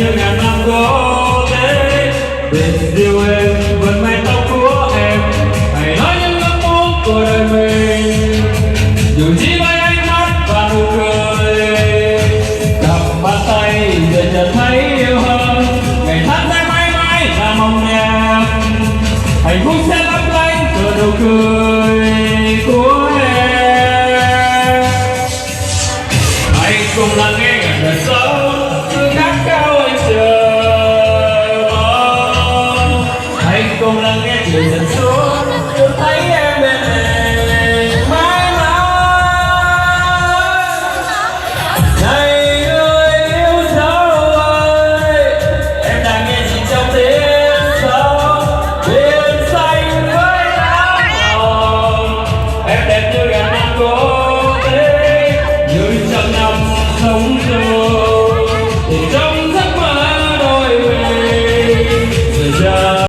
như ngàn năm cố thế. Tình yêu em vẫn mái tóc của em, hãy nói những ước muốn của đời mình, dù chỉ với ánh mắt và nụ cười. Cầm bàn tay để chợt thấy yêu hơn, ngày tháng sẽ mãi mãi là mong em. Hạnh phúc sẽ lấp lánh từ nụ cười của em. Hãy cùng lắng nghe ngàn đời sống cứ khát khao anh chờ mong. Hãy cùng lắng nghe chiều dần xuống được thấy em bên mình mãi mãi. Này người yêu dấu ơi, em đang nghe gì trong tiếng sóng biển xanh với nắng hồng. Em đẹp như ngàn năm cố thế, như trăm năm sống chung.